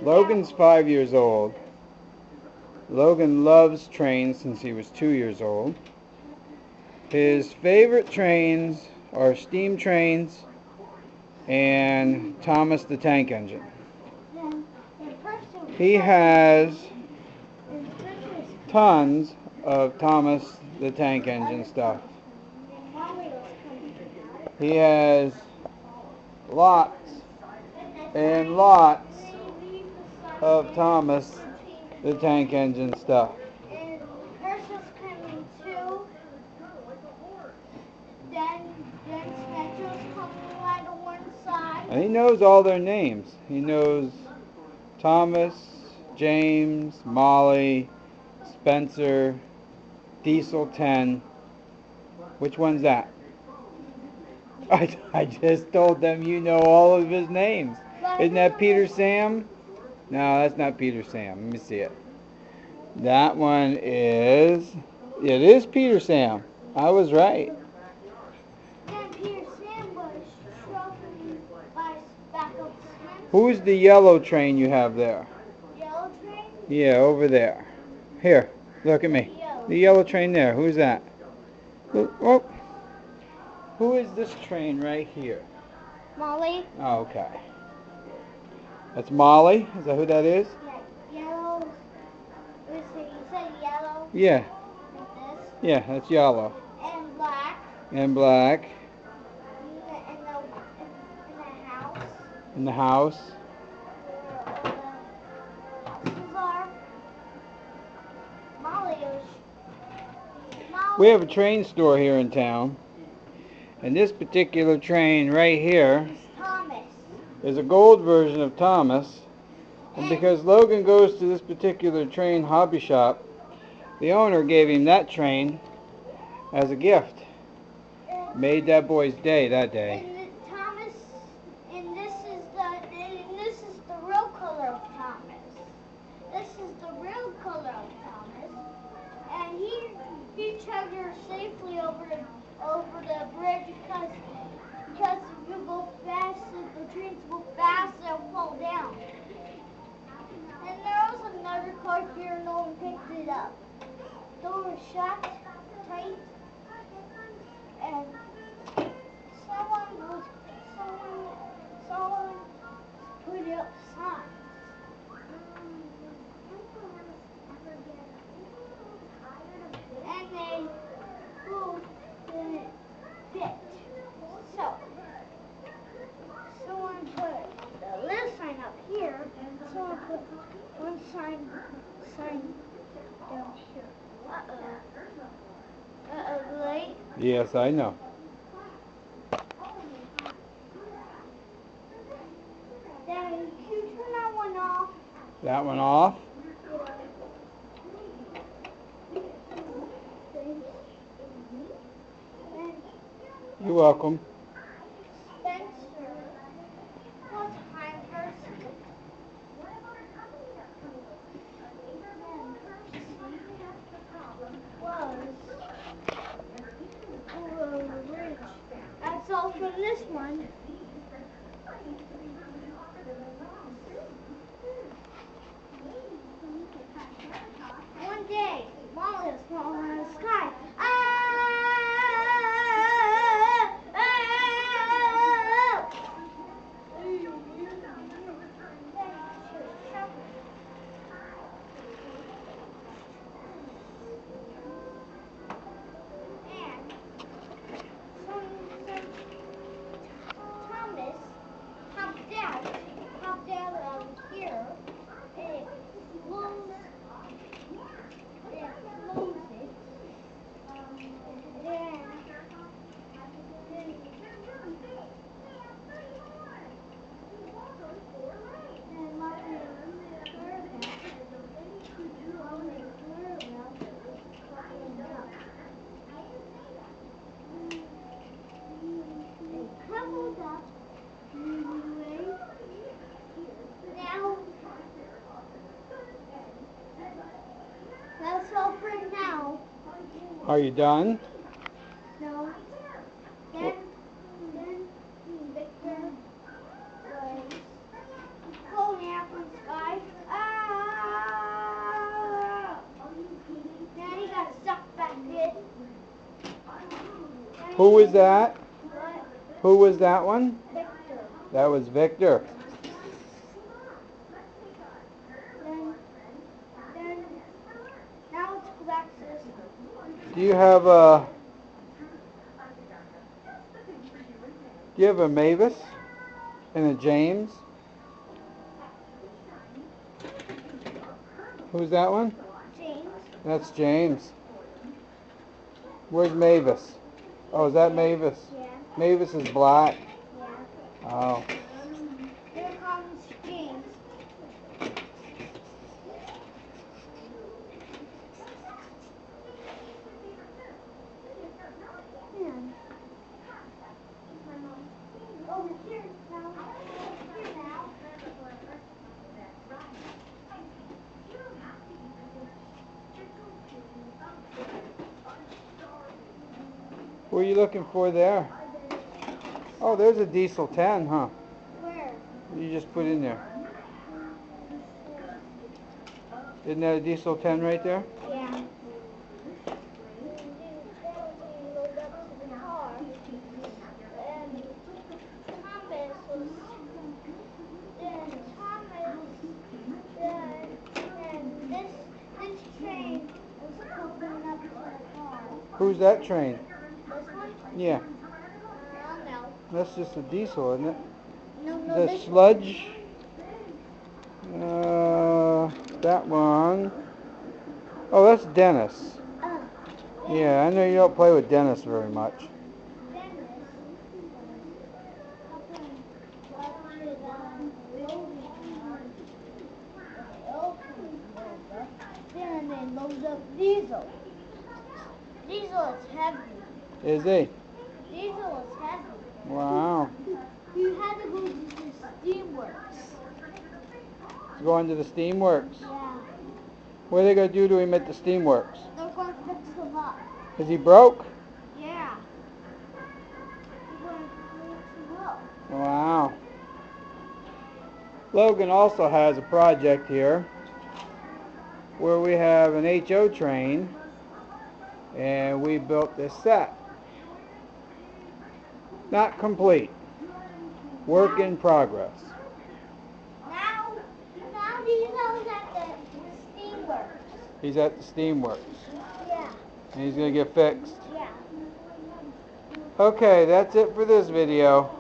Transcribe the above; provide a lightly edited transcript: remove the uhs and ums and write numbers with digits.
Logan's 5 years old. Logan loves trains since he was 2 years old. His favorite trains are steam trains and Thomas the Tank Engine. He has tons of Thomas the Tank Engine stuff. He has lots and lots of Thomas the Tank Engine stuff. And Herschel's coming too. Then Spencer's coming right on one side. And he knows all their names. He knows Thomas, James, Molly, Spencer, Diesel 10. Which one's that? I just told them you know all of his names. Isn't that Peter Sam? No, that's not Peter Sam. Let me see it. That one is... It is Peter Sam. I was right. Then Peter Sam was shoving by back of Spencer. Who's the yellow train you have there? Yellow train? Yeah, over there. Here, look at me. The yellow train there. Who's that? Oh. Who is this train right here? Molly. Oh, okay. That's Molly? Is that who that is? Yeah, yellow. You said yellow? Yeah. Like this? Yeah, that's yellow. And black. And black. In the house. In the house. Where all the houses are. Molly. We have a train store here in town. And this particular train right here Thomas. is a gold version of Thomas. And because Logan goes to this particular train hobby shop, the owner gave him that train as a gift. Made that boy's day that day. And Thomas, and this is the real color of Thomas. This is the real color of Thomas. And he chugged her safely over the bridge because if you go fast, the trains go fast, they'll fall down. And there was another car here, no one picked it up. Door was shut tight, and someone put up signs. And they didn't fit. So someone put the little sign up here, and someone put one sign down here. Right? Yes, I know. Then you turn that one off. That one off? You're welcome. Spencer, what time Percy? Was over the bridge. That's all from this one. One day, Molly was falling in the sky. Popped out of here, and it blows it. Crumbled up. Now, that's all for now. Are you done? No. Then Victor was Who was that? What? Who was that one? Victor. That was Victor. Then, now let's go back to this one. Do you have a Mavis and a James? Who's that one? James. That's James. Where's Mavis? Oh, is that Mavis? Yeah. Mavis is black. Yeah. Oh. Here comes James. Over here now. Here now. What are you looking for there? Oh, there's a diesel 10, huh? Where? You just put in there. Isn't that a diesel 10 right there? Yeah. Load up to the car. And Thomas was. Then Thomas. Then this train was coming up to the car. Who's that train? This one? Yeah. I don't know. That's just a diesel, isn't it? No, The this sludge. That one. Oh, that's Dennis. Yeah, I know you don't play with Dennis very much. Then they load up Diesel. Diesel is heavy. Is he? Diesel is heavy. Wow. You had to go to the Steamworks. He's going to the Steamworks. Yeah. What are they going to do to him at the Steamworks? They're going to fix him up. Is he broke? Yeah. They're going to fix him up. Wow. Logan also has a project here where we have an HO train and we built this set. Not complete. Work in progress. Now Diesel's at the Steamworks. He's at the Steamworks. Yeah. And he's going to get fixed. Yeah. Okay, that's it for this video.